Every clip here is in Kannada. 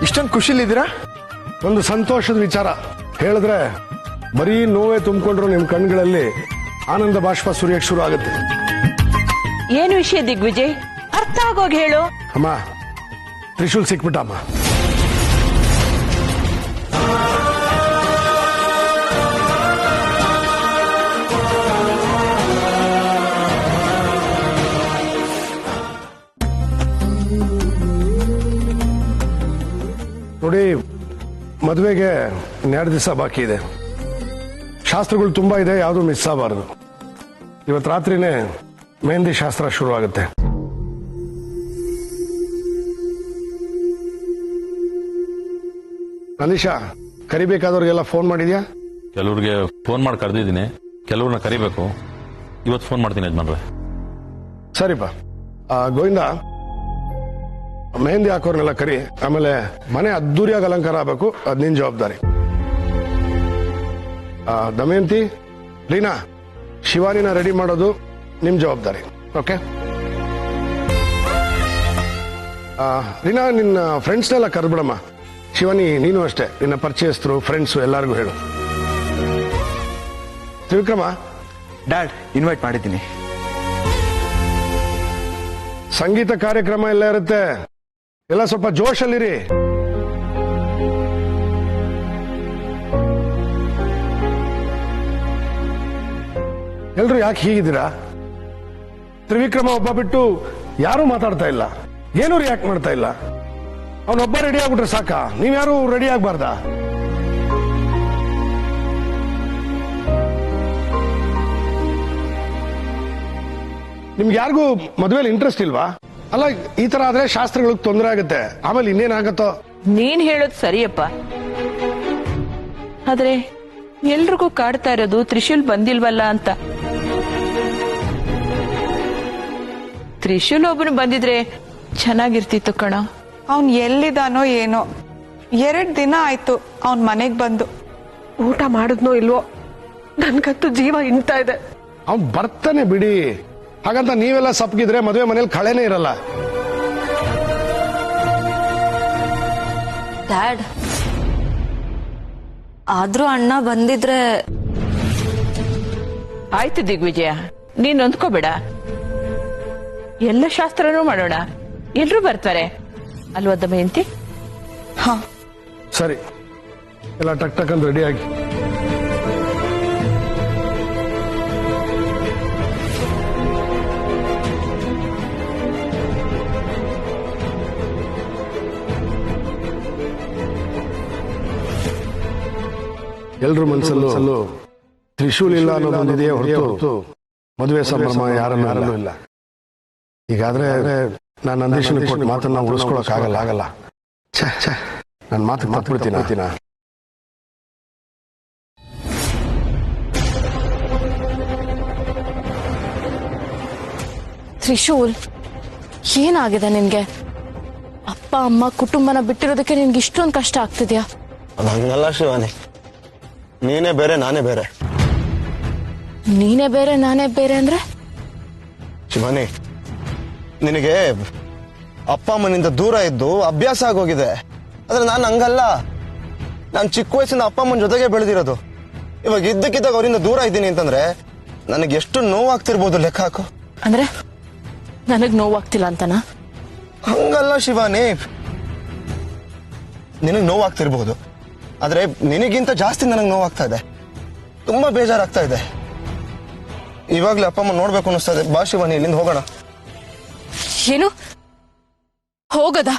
ಇಷ್ಟೊಂದು ಖುಷಿಲಿದ್ದೀರಾ? ಒಂದು ಸಂತೋಷದ ವಿಚಾರ ಹೇಳಿದ್ರೆ ಬರೀ ನೋವೇ ತುಂಬಿಕೊಂಡ್ರು ನಿಮ್ ಕಣ್ಗಳಲ್ಲಿ ಆನಂದ ಬಾಷ್ಪ ಸುರಿಯಕ್ಕೆ ಶುರು ಆಗುತ್ತೆ. ಏನು ವಿಷಯ ದಿಗ್ವಿಜಯ್? ಅರ್ಥ ಆಗೋಗಿ ಹೇಳು. ಅಮ್ಮ, ತ್ರಿಶೂಲ್ ಸಿಕ್ಬಿಟ್ಟಮ್ಮ. ನೋಡಿ, ಮದುವೆಗೆ 2 ದಿವಸ ಬಾಕಿ ಇದೆ. ಶಾಸ್ತ್ರಗಳು ತುಂಬಾ ಇದೆ, ಯಾವುದು ಮಿಸ್ ಆಗಬಾರದು. ಇವತ್ತು ರಾತ್ರಿನೇ ಮೆಹಂದಿ ಶಾಸ್ತ್ರ ಶುರು ಆಗುತ್ತೆ. ಅನಿಶಾ, ಕರಿಬೇಕಾದವ್ರಿಗೆಲ್ಲ ಫೋನ್ ಮಾಡಿದ್ಯಾ? ಕೆಲವ್ರಿಗೆ ಫೋನ್ ಮಾಡಿ ಕರೆದಿದ್ದೀನಿ, ಕೆಲವ್ರನ್ನ ಕರಿಬೇಕು. ಇವತ್ತು ಫೋನ್ ಮಾಡ್ತೀನಿ ಯಜಮಾನ್ರೆ. ಸರಿಪಾ. ಗೋವಿಂದ, ಮೆಹಂದಿ ಹಾಕೋರ್ನೆಲ್ಲ ಕರಿ. ಆಮೇಲೆ ಮನೆ ಅದ್ದೂರಿಯಾಗಿ ಅಲಂಕಾರ ಆಗಬೇಕು, ಅದ್ ನಿನ್ ಜವಾಬ್ದಾರಿ. ದಮಯಂತಿ, ರೀನಾ, ಶಿವಾನಿನ ರೆಡಿ ಮಾಡೋದು ನಿಮ್ ಜವಾಬ್ದಾರಿ. ಓಕೆ? ರೀನಾ, ನಿನ್ನ ಫ್ರೆಂಡ್ಸ್ನೆಲ್ಲ ಕರೆದ್ಬಿಡಮ್ಮ. ಶಿವಾನಿ, ನೀನು ಅಷ್ಟೇ, ನಿನ್ನ ಪರಿಚಯಸ್ಥರು, ಫ್ರೆಂಡ್ಸು ಎಲ್ಲರಿಗೂ ಹೇಳು. ತ್ರಿವಿಕ್ರಮ, ಡ್ಯಾಡ್ ಇನ್ವೈಟ್ ಮಾಡಿದ್ದೀನಿ. ಸಂಗೀತ ಕಾರ್ಯಕ್ರಮ ಎಲ್ಲ ಇರುತ್ತೆ, ಎಲ್ಲ ಸ್ವಲ್ಪ ಜೋಶಲ್ಲಿರಿ. ಎಲ್ರು ಯಾಕೆ ಹೀಗಿದ್ದೀರಾ? ತ್ರಿವಿಕ್ರಮ ಒಬ್ಬ ಬಿಟ್ಟು ಯಾರು ಮಾತಾಡ್ತಾ ಇಲ್ಲ, ಏನು ರಿಯಾಕ್ಟ್ ಮಾಡ್ತಾ ಇಲ್ಲ. ಅವನೊಬ್ಬ ರೆಡಿ ಆಗ್ಬಿಟ್ರೆ ಸಾಕ, ನೀವ್ಯಾರು ರೆಡಿ ಆಗ್ಬಾರ್ದಾ? ನಿಮ್ಗೆ ಯಾರಿಗೂ ಮದುವೆಲಿ ಇಂಟ್ರೆಸ್ಟ್ ಇಲ್ವಾ? ಅಲ್ಲ, ಈ ತರ ಆದ್ರೆ ಶಾಸ್ತ್ರಗಳಿಗೆ ತೊಂದರೆ ಆಗುತ್ತೆ, ಆಮೇಲೆ ಇನ್ನೇನಾಗತ್ತೋ. ನೀನ್ ಹೇಳೋದು ಸರಿಯಪ್ಪ. ಆದ್ರೆ ಎಲ್ರಿಗೂ ಕಾಡ್ತಾ ಇರೋದು ತ್ರಿಶೂಲ್ ಬಂದಿಲ್ವಲ್ಲ ಅಂತ. ತ್ರಿಶೂಲ್ ಒಬ್ಬನು ಬಂದಿದ್ರೆ ಚೆನ್ನಾಗಿರ್ತಿತ್ತು ಕಣ. ಅವನ್ ಎಲ್ಲಿದಾನೋ ಏನೋ, 2 ದಿನ ಆಯ್ತು ಅವನ್ ಮನೆಗ್ ಬಂದು. ಊಟ ಮಾಡಿದ್ನೋ ಇಲ್ವೋ, ನನ್ಗಂತೂ ಜೀವ ಇಂತಾ ಇದೆ. ಅವ್ನ್ ಬರ್ತಾನೆ ಬಿಡಿ. ಹಾಗಂತ ನೀವೆಲ್ಲ ಸಪ್ಪಗಿದ್ರೆ ಮದುವೆ ಮನೇಲಿ ಕಳೆನೇ ಇರಲ್ಲ. ಡ್ಯಾಡ್, ಆದ್ರೂ ಅಣ್ಣ ಬಂದಿದ್ರೆ. ಆಯ್ತು ದಿಗ್ವಿಜಯ, ನೀನ್ ಹೊಂದ್ಕೋಬೇಡ. ಎಲ್ಲ ಶಾಸ್ತ್ರನೂ ಮಾಡೋಣ, ಎಲ್ರೂ ಬರ್ತಾರೆ ಅಲ್ವಾ ದಮಯಂತಿ? ಹಾ ಸರಿ, ಎಲ್ಲ ಟಕ್ ಟಕ್ ಅಂತ ರೆಡಿ ಆಗಿ. ಎಲ್ರ ಮನಸ್ಸಲ್ಲೂ ತ್ರಿಶೂಲ್ ಇಲ್ಲ ಅನ್ನೋದೊಂದಿದೆಯೇ ಹೊರತು ಮದುವೆ ಸಂಭ್ರಮ ಯಾರಲ್ಲೂ ಇಲ್ಲ. ಈಗಾದ್ರೆ ನಾನು ನಂದೀಶನ ಕೊಟ್ಟು ಮಾತನ್ನ ಉಳಿಸ್ಕೊಳಕ್ ಆಗಲ್ಲ. ನನ್ನ ಮಾತು ಮಾತ್ಬಿಡ್ತೀನ. ತ್ರಿಶೂಲ್, ಏನಾಗಿದೆ ನಿನ್ಗೆ? ಅಪ್ಪ ಅಮ್ಮ ಕುಟುಂಬನ ಬಿಟ್ಟಿರೋದಕ್ಕೆ ನಿನ್ಗೆ ಇಷ್ಟೊಂದು ಕಷ್ಟ ಆಗ್ತಿದ್ಯಾ? ಹಂಗಲ್ಲ ಶಿವಾನಿ, ನೀನೇ ಬೇರೆ ನಾನೇ ಬೇರೆ. ನೀನೇ ಬೇರೆ ನಾನೇ ಬೇರೆ ಅಂದ್ರೆ? ಶಿವಾನಿ, ನಿನಗೆ ಅಪ್ಪ ಅಮ್ಮನಿಂದ ದೂರ ಇದ್ದು ಅಭ್ಯಾಸ ಆಗೋಗಿದೆ. ಆದ್ರೆ ನಾನು ಹಂಗಲ್ಲ. ನಾನು ಚಿಕ್ಕ ವಯಸ್ಸಿಂದ ಅಪ್ಪ ಅಮ್ಮನ ಜೊತೆಗೆ ಬೆಳೆದಿರೋದು. ಇವಾಗ ಇದ್ದಕ್ಕಿದ್ದಾಗ ಅವರಿಂದ ದೂರ ಇದ್ದೀನಿ ಅಂತಂದ್ರೆ ನನಗೆ ಎಷ್ಟು ನೋವಾಗ್ತಿರ್ಬೋದು ಲೆಕ್ಕ ಹಾಕು. ಅಂದ್ರೆ ನನಗ್ ನೋವಾಗ್ತಿಲ್ಲ ಅಂತನಾ? ಹಂಗಲ್ಲ ಶಿವಾನಿ, ನಿನಗ್ ನೋವಾಗ್ತಿರ್ಬಹುದು, ಆದ್ರೆ ನಿನಗಿಂತ ಜಾಸ್ತಿ ನನಗೆ ನೋವಾಗ್ತಾ ಇದೆ. ತುಂಬಾ ಬೇಜಾರಾಗ್ತಾ ಇದೆ. ಇವಾಗ್ಲೇ ಅಪ್ಪ ಅಮ್ಮ ನೋಡ್ಬೇಕು ಅನ್ನಿಸ್ತಾ ಇದೆ. ಬಾ ಶಿವಾನಿ, ಇಲ್ಲಿಂದ ಹೋಗೋಣ. ಏನು ಹೋಗದ?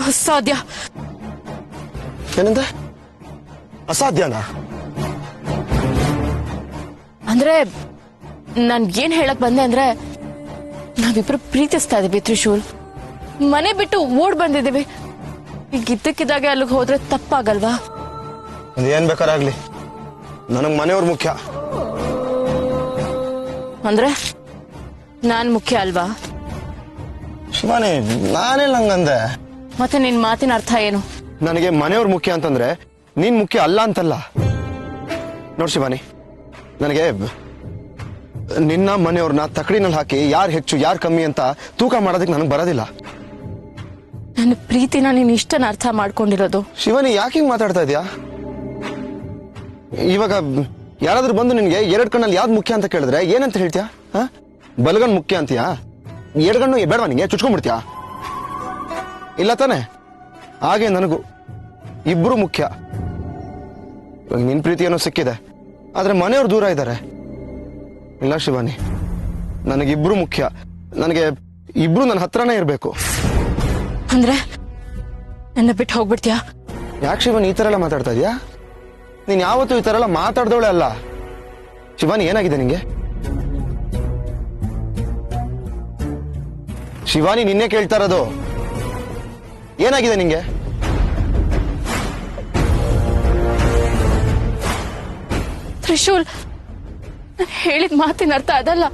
ಅಸಾಧ್ಯ. ಏನಂದ್ರೆ ಅಸಾಧ್ಯನಾ? ಅಂದ್ರೆ ನಾನ್ ಏನ್ ಹೇಳಕ್ ಬಂದೆ ಅಂದ್ರೆ, ನಾವಿಬ್ರು ಪ್ರೀತಿಸ್ತಾ ಇದೀವಿ ತ್ರಿಶೂಲ್. ಮನೆ ಬಿಟ್ಟು ಓಡ್ ಬಂದಿದೀವಿ. ಈಗ ಇದ್ದಕ್ಕಿದ್ದಾಗೆ ಅಲ್ಲಿಗೆ ಹೋದ್ರೆ ತಪ್ಪಾಗಲ್ವಾ? ಏನ್ ಬೇಕಾರಾಗ್ಲಿ, ನನಗ್ ಮನೆಯವ್ರು ಮುಖ್ಯ. ಅಂದ್ರೆ ನಾನ್ ಮುಖ್ಯ ಅಲ್ವಾ? ಶಿವಾನಿ, ನಾನೆಲ್ಲ ಹಂಗಂದೆ. ಮತ್ತೆ ನಿನ್ ಮಾತಿನ ಅರ್ಥ ಏನು? ನನಗೆ ಮನೆಯವ್ರು ಮುಖ್ಯ ಅಂತಂದ್ರೆ ನೀನ್ ಮುಖ್ಯ ಅಲ್ಲ ಅಂತಲ್ಲ. ನೋಡ್ ಶಿವಾನಿ, ನನಗೆ ನಿನ್ನ ಮನೆಯವ್ರನ್ನ ತಕಡಿನಲ್ಲಿ ಹಾಕಿ ಯಾರು ಹೆಚ್ಚು ಯಾರು ಕಮ್ಮಿ ಅಂತ ತೂಕ ಮಾಡೋದಕ್ಕೆ ನನಗೆ ಬರೋದಿಲ್ಲ. ನನ್ನ ಪ್ರೀತಿನ ನೀನ್ ಇಷ್ಟನ ಅರ್ಥ ಮಾಡ್ಕೊಂಡಿರೋದು. ಶಿವಾನಿ ಯಾಕೆ ಹಿಂಗ್ ಮಾತಾಡ್ತಾ ಇದೀಯಾ? ಇವಾಗ ಯಾರಾದ್ರೂ ಬಂದು ನಿನ್ಗೆ ಎರಡ್ ಕಣ್ಣಲ್ಲಿ ಯಾವ್ದು ಮುಖ್ಯ ಅಂತ ಕೇಳಿದ್ರೆ ಏನಂತ ಹೇಳ್ತೀಯಾ? ಬಲಗಣ್ ಮುಖ್ಯ ಅಂತೀಯಾ? ಎಡಗಣ್ಣು ಬೇಡವಾ ನಿಂಗೆ? ಚುಚ್ಕೊಂಡ್ಬಿಡ್ತೀಯಾ? ಇಲ್ಲ ತಾನೆ? ಹಾಗೆ ನನಗೂ ಇಬ್ರು ಮುಖ್ಯ. ಇವಾಗ ನಿನ್ ಪ್ರೀತಿ ಏನೋ ಸಿಕ್ಕಿದೆ, ಆದ್ರೆ ಮನೆಯವ್ರು ದೂರ ಇದ್ದಾರೆ. ಇಲ್ಲ ಶಿವಾನಿ, ನನಗಿಬ್ರು ಮುಖ್ಯ. ನನಗೆ ಇಬ್ರು ನನ್ನ ಹತ್ರನೇ ಇರ್ಬೇಕು. ಅಂದ್ರೆ ನನ್ನ ಬಿಟ್ಟು ಹೋಗ್ಬಿಡ್ತೀಯಾ? ಯಾಕೆ ಶಿವಾನಿ ಈ ತರ ಎಲ್ಲ ಮಾತಾಡ್ತಾ ಇದೀಯಾ? ನೀನ್ ಯಾವತ್ತೂ ಈ ತರ ಎಲ್ಲ ಮಾತಾಡ್ದವಳೆ ಅಲ್ಲ. ಶಿವಾನಿ ಏನಾಗಿದೆ ನಿಂಗೆ? ಶಿವಾನಿ ನಿನ್ನೆ ಕೇಳ್ತಾ ಇರೋದು, ಏನಾಗಿದೆ ನಿಂಗೆ? ತ್ರಿಶೂಲ್, ನಾನು ಹೇಳಿದ ಮಾತಿನ ಅರ್ಥ ಅದಲ್ಲ.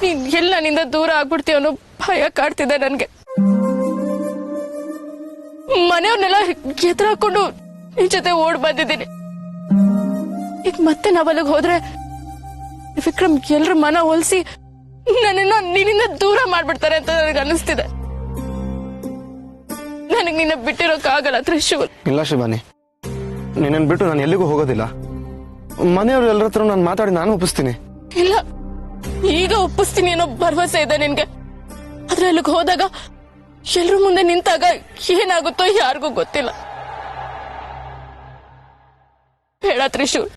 ನೀನ್ ಎಲ್ಲ ನಿಂದ ದೂರ ಆಗ್ಬಿಡ್ತೀಯ ಅನ್ನೋ ಭಯ ಕಾಡ್ತಿದೆ ನನ್ಗೆ. ಮನೆಯವ್ರನ್ನೆಲ್ಲ ಎದುರು ಹಾಕೊಂಡು ನಿನ್ ಜೊತೆ ಓಡ್ ಬಂದಿದ್ದೀನಿ. ಈಗ ಮತ್ತೆ ನಾವಲ್ಲಿಗೆ ಹೋದ್ರೆ ವಿಕ್ರಮ್ ಎಲ್ರ ಮನ ಹೋಲಿಸಿ ನನ್ನನ್ನ ನಿನ್ನಿಂದ ದೂರ ಮಾಡ್ಬಿಡ್ತಾರೆ ಅಂತ ನನಗೆ ಅನಿಸ್ತಿದೆ. ನನಗೆ ನಿನ್ನ ಬಿಟ್ಟಿರೋಕ್ಕಾಗಲ್ಲ ತ್ರಿಶೂಲ್. ಇಲ್ಲ ಶಿವಾನಿ, ನಿನ್ನನ್ ಬಿಟ್ಟು ನಾನು ಎಲ್ಲಿಗೂ ಹೋಗೋದಿಲ್ಲ. ಮನೆಯವ್ರ ಎಲ್ಲರ ಹತ್ರ ನಾನು ಮಾತಾಡಿ ನಾನು ಒಪ್ಪಿಸ್ತೀನಿ. ಇಲ್ಲ, ಈಗ ಒಪ್ಪಿಸ್ತೀನಿ ಅನ್ನೋ ಭರವಸೆ ಇದೆ ನಿನ್ಗೆ. ಆದ್ರೆ ಅಲ್ಲಿಗೆ ಹೋದಾಗ ಎಲ್ರ ಮುಂದೆ ನಿಂತಾಗ ಏನಾಗುತ್ತೋ ಯಾರಿಗೂ ಗೊತ್ತಿಲ್ಲ. ಬೇಡ ತ್ರಿಶೂಲ್,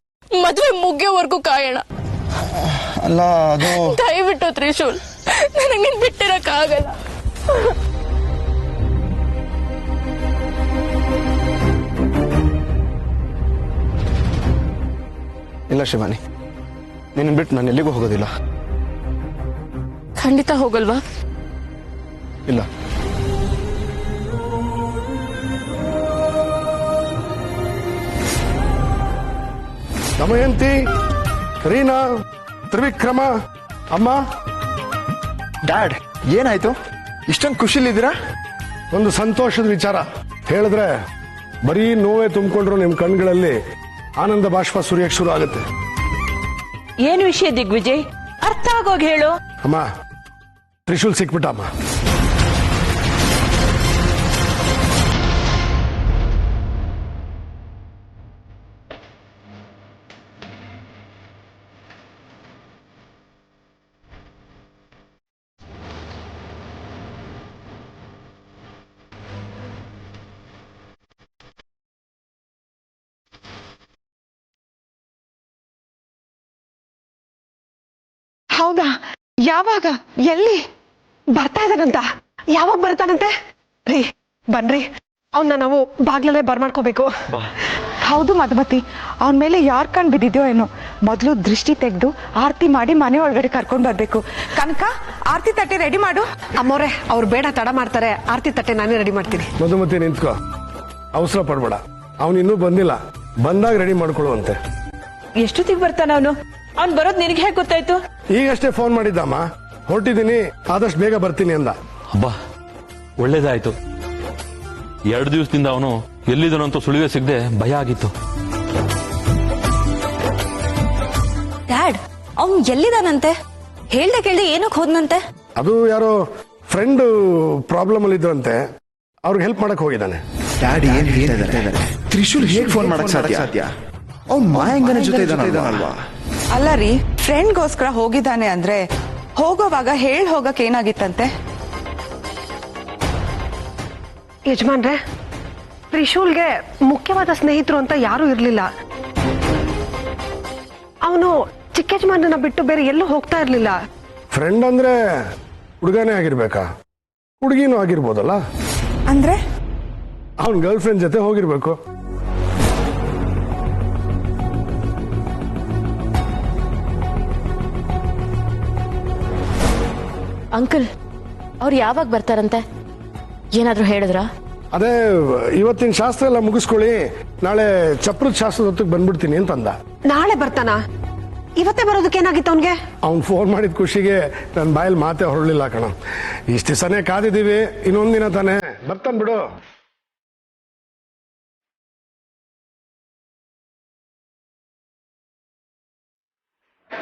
ಮದ್ವೆ ಮುಗಿಯೋವರೆಗೂ ಕಾಯೋಣ. ಅಲ್ಲ ಅದು ದಯವಿಟ್ಟು ತ್ರಿಶೂಲ್, ನನಗೆ ನಿನ್ ಬಿಟ್ಟಿರಕ್ಕಾಗಲ್ಲ. ಇಲ್ಲ ಶಿವಾನಿ, ನಿನ್ನ ಬಿಟ್ಟು ನಾನು ಎಲ್ಲಿಗೂ ಹೋಗೋದಿಲ್ಲ. ಖಂಡಿತ ಹೋಗಲ್ವಾ? ಇಲ್ಲ. ದಮಯಂತಿ, ರೀನಾ, ತ್ರಿವಿಕ್ರಮ, ಅಮ್ಮ. ಡ್ಯಾಡ್ ಏನಾಯ್ತು? ಇಷ್ಟೊಂದು ಖುಷಿಲಿದ್ದೀರಾ? ಒಂದು ಸಂತೋಷದ ವಿಚಾರ ಹೇಳಿದ್ರೆ ಬರೀ ನೋವೇ ತುಂಬಿಕೊಂಡ್ರು ನಿಮ್ ಕಣ್ಗಳಲ್ಲಿ ಆನಂದ ಬಾಷ್ಪ ಸುರಿಯಕ್ಕೆ ಶುರು ಆಗುತ್ತೆ. ಏನು ವಿಷಯ ದಿಗ್ವಿಜಯ್? ಅರ್ಥ ಆಗೋಗ್ ಹೇಳು. ಅಮ್ಮ, ತ್ರಿಶೂಲ್ ಸಿಕ್ಬಿಟ್ಟ ಅಮ್ಮ. ಹೌದಾ? ಯಾವಾಗ? ಎಲ್ಲಿ? ಬರ್ತಾ ಇದ್ದಾನಂತ? ಯಾವಾಗ ಬರ್ತಾನಂತೆ? ರೀ ಬನ್ರಿ, ಅವನ್ನ ನಾವು ಬಾಗ್ಲಲ್ಲೇ ಬರ್ಮಾಡ್ಕೋಬೇಕು. ಹೌದು ಮಧುಮತಿ, ಅವನ ಮೇಲೆ ಯಾರ್ ಕಣ್ ಬಿದ್ದಿದ್ಯೋ ಏನೋ. ಮೊದಲು ದೃಷ್ಟಿ ತೆಗೆದು ಆರತಿ ಮಾಡಿ ಮನೆ ಒಳಗಡೆ ಕರ್ಕೊಂಡ್ ಬರ್ಬೇಕು. ಕನಕ, ಆರತಿ ತಟ್ಟೆ ರೆಡಿ ಮಾಡು. ಅಮ್ಮೋರೆ, ಅವ್ರು ಬೇಡ, ತಡ ಮಾಡ್ತಾರೆ. ಆರತಿ ತಟ್ಟೆ ನಾನೇ ರೆಡಿ ಮಾಡ್ತೀನಿ. ಮಧುಮತಿ ನಿಂತ್ಕೋ, ಅವಸರ ಪಡ್ಬೇಡ. ಅವನಿನ್ನೂ ಬಂದಿಲ್ಲ, ಬಂದಾಗ ರೆಡಿ ಮಾಡ್ಕೊಳ್ಳುವಂತೆ. ಎಷ್ಟೊತ್ತಿಗೆ ಬರ್ತಾನ ಅವನು? ಅವ್ನ್ ಬರೋದ್ ನಿನಗೆ ಹೇಗೆ ಗೊತ್ತಾಯ್ತು? ಈಗಷ್ಟೇ ಫೋನ್ ಮಾಡಿದ್ದಮ್ಮ, ಹೊರಟಿದ್ದೀನಿ, ಆದಷ್ಟು ಬೇಗ ಬರ್ತೀನಿ ಅಂದ. ಹಬ್ಬ ಒಳ್ಳೇದಾಯ್ತು. 2 ದಿವಸದಿಂದ ಅವನು ಎಲ್ಲಿದನಂತೂ ಸುಳಿವೆ ಸಿಗದೆ ಭಯ ಆಗಿತ್ತು. ಡ್ಯಾಡ್, ಅವ್ನು ಎಲ್ಲಿದಾನಂತೆ? ಹೇಳ್ದೆ ಕೇಳ್ದೆ ಏನಕ್ಕೆ ಹೋದ್ನಂತೆ? ಅದು ಯಾರೋ ಫ್ರೆಂಡ್ ಪ್ರಾಬ್ಲಮ್ ಅಲ್ಲಿ ಇದ್ರಂತೆ, ಅವ್ರಿಗೆ ಹೆಲ್ಪ್ ಮಾಡಕ್ ಹೋಗಿದ್ದಾನೆ. ಡ್ಯಾಡಿ ಏನ್ ಹೇಳ್ತಾ ಇದ್ದಾರೆ? ತ್ರಿಶೂಲ್ ಹೇಗ್ ಫೋನ್ ಮಾಡಕ್ ಸಾಧ್ಯ? ಅವ್ನ್ ಮಾಯಂಗನ ಜೊತೆ ಇದ್ದಾನಲ್ವಾ? ಅಲ್ಲ ರೀ, ಫ್ರೆಂಡ್ಗೋಸ್ಕರ ಹೋಗಿದ್ದಾನೆ ಅಂದ್ರೆ ಹೋಗೋವಾಗ ಹೋಗಕ್ ಏನಾಗಿತ್ತಂತೆ? ಯಜಮಾನ್ರೆ, ತ್ರಿಶೂಲ್ಗೆ ಮುಖ್ಯವಾದ ಸ್ನೇಹಿತರು ಅಂತ ಯಾರೂ ಇರ್ಲಿಲ್ಲ. ಅವನು ಚಿಕ್ಕ ಯಜಮಾನನ ಬಿಟ್ಟು ಬೇರೆ ಎಲ್ಲೂ ಹೋಗ್ತಾ ಇರ್ಲಿಲ್ಲ. ಫ್ರೆಂಡ್ ಅಂದ್ರೆ ಹುಡುಗನೇ ಆಗಿರ್ಬೇಕಾ? ಹುಡುಗಿನೂ ಆಗಿರ್ಬೋದಲ್ಲ? ಅಂದ್ರೆ ಅವನ್ ಗರ್ಲ್ ಫ್ರೆಂಡ್ ಜೊತೆ ಹೋಗಿರ್ಬೇಕು. ಅಂಕಲ್, ಅವ್ರು ಯಾವಾಗ ಬರ್ತಾರಂತೆ? ಏನಾದ್ರೂ ಹೇಳಿದ್ರಾ? ಅದೇ ಇವತ್ತಿನ ಶಾಸ್ತ್ರ ಎಲ್ಲ ಮುಗಿಸ್ಕೊಳ್ಳಿ, ನಾಳೆ ಚಪ್ರದ ಶಾಸ್ತ್ರದ ಹೊತ್ತಿಗೆ ಬಂದ್ಬಿಡ್ತೀನಿ ಅಂತ ಅಂದ. ನಾಳೆ ಬರ್ತಾನ? ಇವತ್ತೇ ಬರೋದಕ್ಕೆ ಏನಾಗಿತ್ತು ಅವನ್ಗೆ? ಅವ್ನ್ ಫೋನ್ ಮಾಡಿದ ಖುಷಿಗೆ ನನ್ನ ಬಾಯಲ್ಲಿ ಮಾತೆ ಹೊರಲಿಲ್ಲ ಕಣ. ಇಷ್ಟು ದಿವಸನೇ ಕಾದಿದ್ದೀವಿ, ಇನ್ನೊಂದಿನ ತಾನೇ ಬರ್ತಾನ್ ಬಿಡು.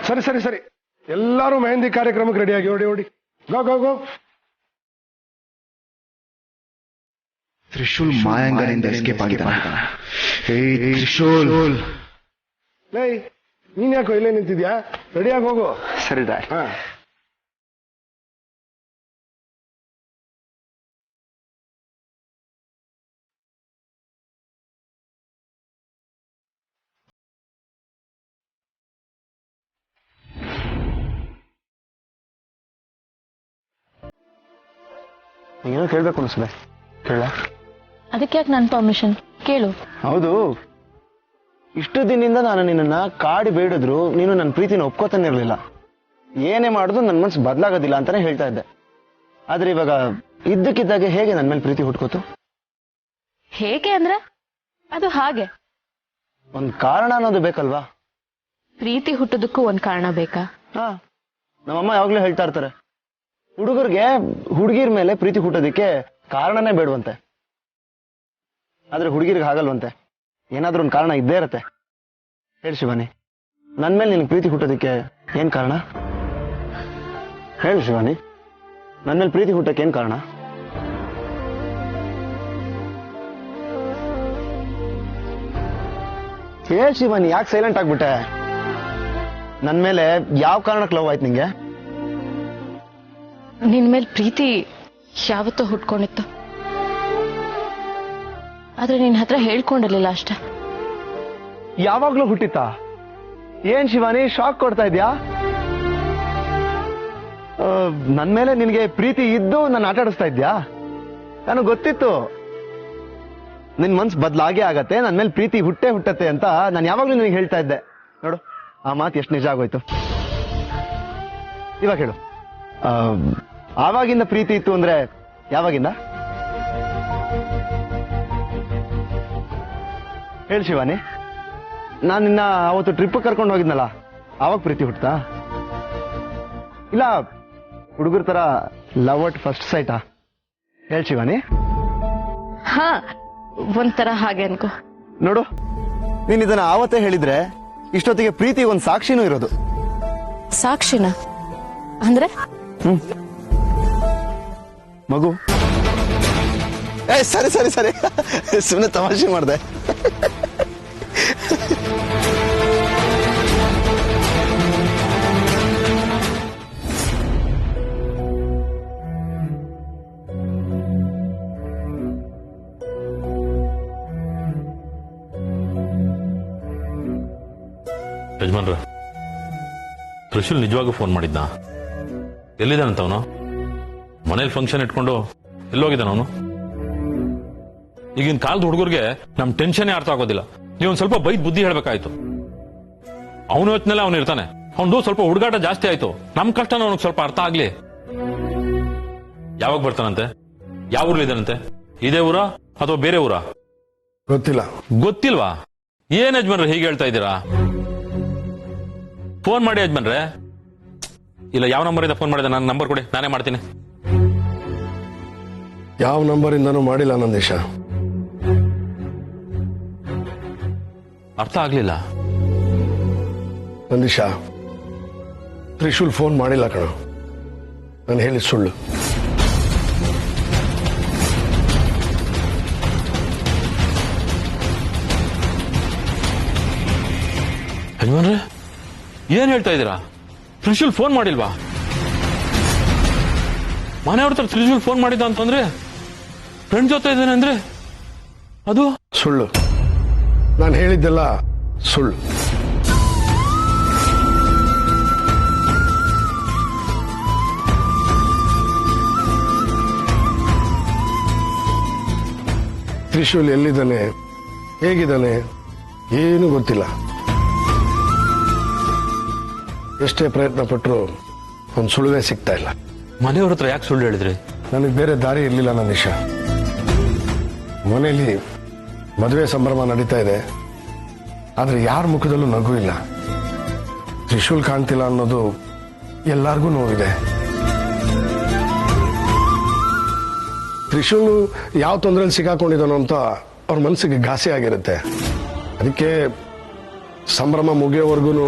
ಸರಿ ಸರಿ ಸರಿ, ಎಲ್ಲರೂ ಮೆಹಂದಿ ಕಾರ್ಯಕ್ರಮಕ್ಕೆ ರೆಡಿಯಾಗಿ ಓಡಿ ಓಡಿ. ಗೋ ಗೋ ಗೋ. ತ್ರಿಶೂಲ್ ಮಾಯಾಂಗನಿಂದ ಎಸ್ಕೇಪ್ ಆಗಿದ್ದಾನೆ. ಏಯ್ ತ್ರಿಶೂಲ್. ಲೈ ನೀನ್ ಯಾಕೋ ಇಲ್ಲೇ ನಿಂತಿದ್ಯಾ? ರೆಡಿಯಾಗಿ ಹೋಗು. ಸರಿ ಡ್ಯಾಡ್. ಹಾ ಏನೋ ಕೇಳ್ಬೇಕು ಅನ್ಸುತ್ತೆ, ಕೇಳ. ಅದಕ್ಕೆ ಯಾಕೆ ನನ್ನ ಪರ್ಮಿಷನ್? ಕೇಳು. ಹೌದು, ಇಷ್ಟು ದಿನದಿಂದ ನಾನು ನಿನ್ನನ್ನ ಕಾಡಿ ಬೇಡಿದ್ರು ನೀನು ನನ್ನ ಪ್ರೀತಿನ ಒಪ್ಕೋತಾನೆ ಇರಲಿಲ್ಲ. ಏನೇ ಮಾಡಿದ್ರು ನನ್ನ ಮನ್ಸು ಬದಲಾಗೋದಿಲ್ಲ ಅಂತಾನೆ ಹೇಳ್ತಾ ಇದ್ದೆ. ಆದ್ರೆ ಇವಾಗ ಇದ್ದಕ್ಕಿದ್ದಾಗೆ ಹೇಗೆ ನನ್ನ ಮೇಲೆ ಪ್ರೀತಿ ಹುಟ್ಕೋತು? ಹೇಗೆ ಅಂದ್ರೆ ಅದು ಹಾಗೆ. ಒಂದ್ ಕಾರಣ ಅನ್ನೋದು ಬೇಕಲ್ವಾ? ಪ್ರೀತಿ ಹುಟ್ಟೋದಕ್ಕೂ ಒಂದ್ ಕಾರಣ ಬೇಕಾ? ಹಾ, ನಮ್ಮಮ್ಮ ಯಾವಾಗ್ಲೂ ಹೇಳ್ತಾ ಇರ್ತಾರೆ, ಹುಡುಗರಿಗೆ ಹುಡುಗಿರ್ ಮೇಲೆ ಪ್ರೀತಿ ಹುಟ್ಟೋದಿಕ್ಕೆ ಕಾರಣನೇ ಬೇಡವಂತೆ. ಆದ್ರೆ ಹುಡುಗಿರ್ಗೆ ಹಾಗಲ್ವಂತೆ, ಏನಾದ್ರೂ ಒಂದು ಕಾರಣ ಇದ್ದೇ ಇರತ್ತೆ. ಹೇಳಿ ಶಿವಾನಿ, ನನ್ ಮೇಲೆ ನಿನ್ ಪ್ರೀತಿ ಹುಟ್ಟೋದಿಕ್ಕೆ ಏನ್ ಕಾರಣ? ಹೇಳು ಶಿವಾನಿ, ನನ್ ಮೇಲೆ ಪ್ರೀತಿ ಹುಟ್ಟಕ್ಕೆ ಏನ್ ಕಾರಣ? ಹೇಳ್ ಶಿವಾನಿ, ಯಾಕೆ ಸೈಲೆಂಟ್ ಆಗ್ಬಿಟ್ಟೆ? ನನ್ ಮೇಲೆ ಯಾವ ಕಾರಣಕ್ಕೆ ಲವ್ ಆಯ್ತು ನಿಂಗೆ? ನಿನ್ ಮೇಲೆ ಪ್ರೀತಿ ಯಾವತ್ತೋ ಹುಟ್ಕೊಂಡಿತ್ತು, ಆದ್ರೆ ನಿನ್ ಹತ್ರ ಹೇಳ್ಕೊಂಡಿರ್ಲಿಲ್ಲ ಅಷ್ಟೆ. ಯಾವಾಗ್ಲೂ ಹುಟ್ಟಿತಾ? ಏನ್ ಶಿವಾನಿ ಶಾಕ್ ಕೊಡ್ತಾ ಇದ್ಯಾ? ನನ್ ಮೇಲೆ ನಿನ್ಗೆ ಪ್ರೀತಿ ಇದ್ದು ನನ್ನ ಆಟ ಆಡಿಸ್ತಾ ಇದ್ಯಾ? ನನಗೆ ಗೊತ್ತಿತ್ತು ನಿನ್ ಮನ್ಸ್ ಬದಲಾಗೇ ಆಗತ್ತೆ, ನನ್ ಮೇಲೆ ಪ್ರೀತಿ ಹುಟ್ಟತ್ತೆ ಅಂತ ನಾನು ಯಾವಾಗ್ಲೂ ನಿನಗೆ ಹೇಳ್ತಾ ಇದ್ದೆ. ನೋಡು, ಆ ಮಾತು ಎಷ್ಟು ನಿಜ ಆಗೋಯ್ತು. ಇವಾಗ ಹೇಳು, ಆವಾಗಿಂದ ಪ್ರೀತಿ ಇತ್ತು ಅಂದ್ರೆ ಯಾವಾಗಿಂದ? ಹೇಳಿ ಶಿವಾನಿ, ನಾನು ನಿನ್ನ ಅವತ್ತು ಟ್ರಿಪ್ ಕರ್ಕೊಂಡು ಹೋಗಿದ್ನಲ್ಲ, ಆವಾಗ ಪ್ರೀತಿ ಹುಟ್ಟತಾ? ಇಲ್ಲ ಹುಡುಗರ ತರ ಲವ್ ಅಟ್ ಫಸ್ಟ್ ಸೈಟಾ? ಹೇಳಿ ಶಿವಾನಿ. ಹಾ, ಒಂಥರ ಹಾಗೆ ಅನ್ಕೋ. ನೋಡು, ನೀನ್ ಇದನ್ನ ಆವತ್ತೇ ಹೇಳಿದ್ರೆ ಇಷ್ಟೊತ್ತಿಗೆ ಪ್ರೀತಿ ಒಂದ್ ಸಾಕ್ಷಿನೂ ಇರೋದು. ಸಾಕ್ಷಿನ ಅಂದ್ರೆ? ಮಗು. ಸರಿ ಸರಿ ಸರಿ, ಸುಮ್ಮನೆ ತಮಾಷೆ ಮಾಡ್ದೆ. ಯಜಮಾನ್ರ, ತ್ರಿಶೂಲ್ ನಿಜವಾಗೂ ಫೋನ್ ಮಾಡಿದ್ನಾ? ಎಲ್ಲಿದ್ದಾನಂತ ಅವನು? ಮನೇಲಿ ಫಂಕ್ಷನ್ ಇಟ್ಕೊಂಡು ಎಲ್ಲೋಗಿದ್ದಾನ ಅವನು? ಈಗಿನ ಕಾಲದ ಹುಡುಗರಿಗೆ ನಮ್ ಟೆನ್ಷನ್ ಅರ್ಥ ಆಗೋದಿಲ್ಲ. ನೀವೊಂದ್ ಸ್ವಲ್ಪ ಬೈದ್ ಬುದ್ಧಿ ಹೇಳ್ಬೇಕಾಯ್ತು. ಅವನು ಹೊತ್ತಿನಲ್ಲ ಅವನು ಇರ್ತಾನೆ, ಅವನು ಸ್ವಲ್ಪ ಹುಡುಗಾಟ ಜಾಸ್ತಿ ಆಯ್ತು. ನಮ್ ಕಷ್ಟನ ಅವನಿಗೆ ಸ್ವಲ್ಪ ಅರ್ಥ ಆಗ್ಲಿ. ಯಾವಾಗ ಬರ್ತಾನಂತೆ? ಯಾವ ಊರ್ಲಿದ್ದಾನಂತೆ? ಇದೇ ಊರ ಅಥವಾ ಬೇರೆ ಊರ? ಗೊತ್ತಿಲ್ಲ. ಗೊತ್ತಿಲ್ವಾ? ಏನ್ ಯಜಮಾನ್ರೆ ಹೀಗೆ ಹೇಳ್ತಾ ಇದ್ದೀರಾ? ಫೋನ್ ಮಾಡಿ ಯಜಮಾನ್ರೆ. ಇಲ್ಲ, ಯಾವ ನಂಬರ್ ಇಂದ ಫೋನ್ ಮಾಡಿದೆ? ನನ್ನ ನಂಬರ್ ಕೊಡಿ, ನಾನೇ ಮಾಡ್ತೀನಿ. ಯಾವ ನಂಬರ್ ಇಂದನೂ ಮಾಡಿಲ್ಲ ನಂದೀಶ. ಅರ್ಥ ಆಗ್ಲಿಲ್ಲ. ನಂದೀಶ, ತ್ರಿಶೂಲ್ ಫೋನ್ ಮಾಡಿಲ್ಲ ಕಣ. ನಾನು ಹೇಳಿದ ಸುಳ್ಳು. ಯಜಮಾನ್ರೆ, ಏನ್ ಹೇಳ್ತಾ ಇದ್ದೀರಾ? ತ್ರಿಶೂಲ್ ಫೋನ್ ಮಾಡಿಲ್ವಾ? ಮನೆಯವ್ರ ಹತ್ರ ತ್ರಿಶೂಲ್ ಫೋನ್ ಮಾಡಿದ್ದ ಅಂತಂದ್ರೆ ಫ್ರೆಂಡ್ ಜೊತೆ ಇದ್ದೇನೆ ಅಂದ್ರೆ ಅದು ಸುಳ್ಳು. ನಾನು ಹೇಳಿದ್ದೆಲ್ಲ ಸುಳ್ಳು. ತ್ರಿಶೂಲ್ ಎಲ್ಲಿದ್ದಾನೆ, ಹೇಗಿದ್ದಾನೆ ಏನು ಗೊತ್ತಿಲ್ಲ. ಎಷ್ಟೇ ಪ್ರಯತ್ನ ಪಟ್ಟರು ಒಂದು ಸುಳುವೇ ಸಿಗ್ತಾ ಇಲ್ಲ. ಮನೆಯವ್ರ ಹತ್ರ ಯಾಕೆ ಸುಳ್ಳು ಹೇಳಿದ್ರಿ? ನನಗೆ ಬೇರೆ ದಾರಿ ಇರಲಿಲ್ಲ ನಂದೀಶ. ಮನೆಯಲ್ಲಿ ಮದುವೆ ಸಂಭ್ರಮ ನಡೀತಾ ಇದೆ, ಆದ್ರೆ ಯಾರ ಮುಖದಲ್ಲೂ ನಗು ಇಲ್ಲ. ತ್ರಿಶೂಲ್ ಕಾಣ್ತಿಲ್ಲ ಅನ್ನೋದು ಎಲ್ಲಾರ್ಗೂ ನೋವಿದೆ. ತ್ರಿಶೂಲ್ ಯಾವ ತೊಂದರೆಯಲ್ಲಿ ಸಿಕ್ಕಾಕೊಂಡಿದ್ದಾನೋ ಅಂತ ಅವ್ರ ಮನಸ್ಸಿಗೆ ಘಾಸಿ ಆಗಿರುತ್ತೆ. ಅದಕ್ಕೆ ಸಂಭ್ರಮ ಮುಗಿಯೋವರೆಗೂ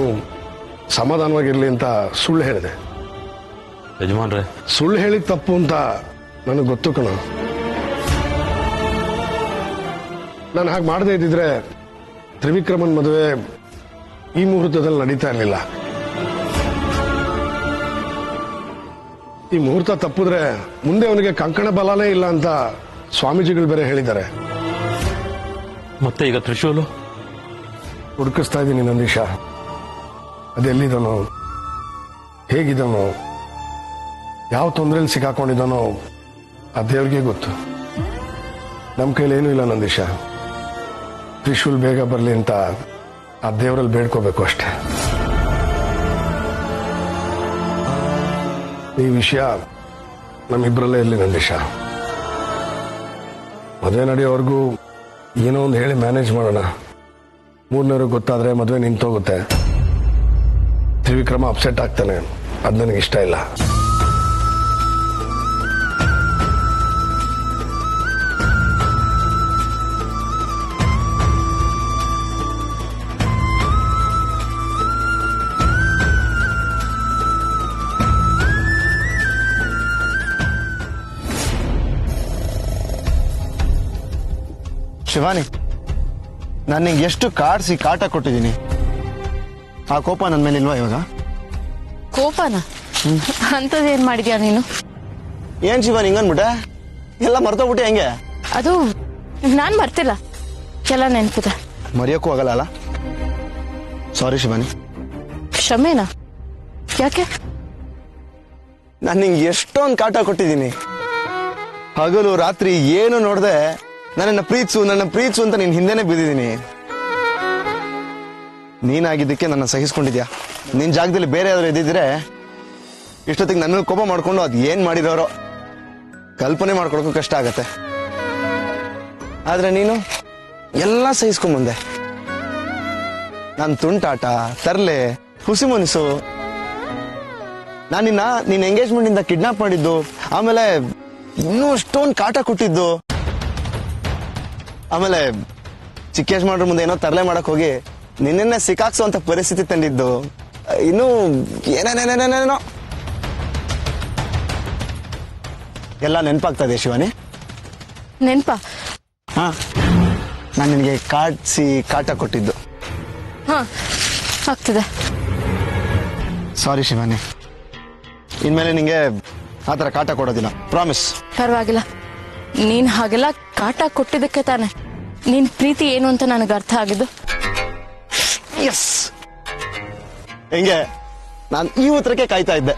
ಸಮಾಧಾನವಾಗಿರ್ಲಿ ಅಂತ ಸುಳ್ಳು ಹೇಳಿದೆ. ಯಜಮಾನ್ರೆ, ಸುಳ್ಳು ಹೇಳಿದ ತಪ್ಪು ಅಂತ ನನಗೆ ಗೊತ್ತು ಕಣ. ನಾನು ಹಾಗೆ ಮಾಡದೇ ಇದ್ದಿದ್ರೆ ತ್ರಿವಿಕ್ರಮನ್ ಮದುವೆ ಈ ಮುಹೂರ್ತದಲ್ಲಿ ನಡೀತಾ ಇರಲಿಲ್ಲ. ಈ ಮುಹೂರ್ತ ತಪ್ಪಿದ್ರೆ ಮುಂದೆ ಅವನಿಗೆ ಕಂಕಣ ಬಲನೇ ಇಲ್ಲ ಅಂತ ಸ್ವಾಮೀಜಿಗಳು ಬೇರೆ ಹೇಳಿದ್ದಾರೆ. ಮತ್ತೆ ಈಗ ತ್ರಿಶೂಲು ಹುಡುಕಿಸ್ತಾ ಇದ್ದೀನಿ ನಂದೀಶ. ಅದೆಲ್ಲಿದ್ದಾನೋ, ಹೇಗಿದ್ದಾನೋ, ಯಾವ ತೊಂದರೆಯಲ್ಲಿ ಸಿಕ್ಕಾಕೊಂಡಿದ್ದಾನೋ ಆ ದೇವ್ರಿಗೆ ಗೊತ್ತು. ನಮ್ಮ ಕೈಲೇನೂ ಇಲ್ಲ ನಂದೀಶ. ತ್ರಿಶೂಲ್ ಬೇಗ ಬರಲಿ ಅಂತ ಆ ದೇವರಲ್ಲಿ ಬೇಡ್ಕೋಬೇಕು ಅಷ್ಟೇ. ಈ ವಿಷಯ ನಮ್ಮಿಬ್ಬರಲ್ಲೇ ಇರಲಿ ನಂದೀಶ. ಮದುವೆ ನಡೆಯೋವರೆಗೂ ಏನೋ ಒಂದು ಹೇಳಿ ಮ್ಯಾನೇಜ್ ಮಾಡೋಣ. ಮೂರನೇವ್ರಿಗೆ ಗೊತ್ತಾದ್ರೆ ಮದುವೆ ನಿಂತೋಗುತ್ತೆ. ತ್ರಿವಿಕ್ರಮ ಅಪ್ಸೆಟ್ ಆಗ್ತಾನೆ. ಅದು ನನಗೆ ಇಷ್ಟ ಇಲ್ಲ. ಶಿವಾನಿ, ನಾನು ನಿಂಗೆ ಎಷ್ಟು ಕಾಡ್ಸಿ ಕಾಟ ಕೊಟ್ಟಿದ್ದೀನಿ. ಆ ಕೋಪ ನನ್ನ ಮೇಲೆ ಇಲ್ವಾ ಇವಾಗ? ಕೋಪನ ಅಂತದೇನ್ ಮಾಡಿದ್ಯಾ ನೀನು? ಏನ್ ಶಿವಾನಿ ಹಿಂಗನ್ಬಿಟ್ಟೆ? ಎಲ್ಲ ಮರ್ತೋಗ್ಬಿಟ್ಟೆ ಹೆಂಗೆ? ಅದು ನಾನ್ ಮರ್ತಿಲ್ಲ, ಎಲ್ಲ ನೆನ್ಪಿದೆ. ಮರೆಯೋಕ್ಕೂ ಆಗಲ್ಲ ಅಲ್ಲ? ಸಾರಿ ಶಿವಾನಿ. ಕ್ಷಮೆನಾ? ಯಾಕೆ? ನಾನು ನಿಂಗೆ ಎಷ್ಟೊಂದು ಕಾಟ ಕೊಟ್ಟಿದ್ದೀನಿ. ಹಗಲು ರಾತ್ರಿ ಏನು ನೋಡ್ದೆ ನನ್ನ ಪ್ರೀತ್ಸು ಅಂತ ನಿನ್ ಹಿಂದೆನೆ ಬಿದ್ದಿದ್ದೀನಿ. ನೀನಾಗಿದ್ದಕ್ಕೆ ನನ್ನ ಸಹಿಸ್ಕೊಂಡಿದ್ಯಾ. ನಿನ್ ಜಾಗದಲ್ಲಿ ಬೇರೆ ಯಾವ್ದಾರು ಇದ್ದಿದ್ರೆ ಇಷ್ಟೊತ್ತಿಗೆ ನನ್ನ ಕೋಪ ಮಾಡ್ಕೊಂಡು ಅದ್ ಏನ್ ಮಾಡಿರೋರೋ ಕಲ್ಪನೆ ಮಾಡ್ಕೊಳಕ್ಕೂ ಕಷ್ಟ ಆಗತ್ತೆ. ಆದ್ರೆ ನೀನು ಎಲ್ಲ ಸಹಿಸ್ಕೊಂಬಂದೆ. ನಾನು ತುಂಟಾಟ, ತರ್ಲೆ, ಹುಸಿ ಮನಸ್ಸು, ನಾನಿನ್ನ ನಿನ್ನ ಎಂಗೇಜ್ಮೆಂಟ್ ಇಂದ ಕಿಡ್ನಾಪ್ ಮಾಡಿದ್ದು, ಆಮೇಲೆ ಇನ್ನೂ ಅಷ್ಟೊಂದು ಕಾಟ ಕೊಟ್ಟಿದ್ದು, ಆಮೇಲೆ ಚಿಕ್ಕ ಯಜಮಾನ್ರ ಮುಂದೆ ಏನೋ ತರಲೆ ಮಾಡಕ್ ಹೋಗಿ ನಿನ್ನೆ ಸಿಕ್ಕಾಕ್ಸುವಂತ ಪರಿಸ್ಥಿತಿ ತಂದಿದ್ದು, ಇನ್ನು ಏನೇನೇನೇನೇನೋ ಎಲ್ಲ ನೆನಪಾಗ್ತಾ ಇದೆ ಶಿವಾನಿ. ನೆನ್ಪಾ? ಹಾ, ನಾನು ನಿನಗೆ ಕಾಡ್ಸಿ ಕಾಟ ಕೊಟ್ಟಿದ್ದು. ಹಾ, ಆಗ್ತದೆ. ಸಾರಿ ಶಿವಾನಿ, ಇನ್ಮೇಲೆ ನಿಂಗೆ ಆತರ ಕಾಟ ಕೊಡೋದಿಲ್ಲ, ಪ್ರಾಮಿಸ್. ಪರವಾಗಿಲ್ಲ. ನೀನ್ ಹಾಗೆಲ್ಲ ಕಾಟ ಕೊಟ್ಟಿದ್ದಕ್ಕೆ ತಾನೆ ನಿನ್ ಪ್ರೀತಿ ಏನು ಅಂತ ನನಗೆ ಅರ್ಥ ಆಗಿದ್ದು. ಎಸ್, ಹೆಂಗೆ ನಾನು ಈ ಉತ್ತರಕ್ಕೆ ಕಾಯ್ತಾ ಇದ್ದೆ.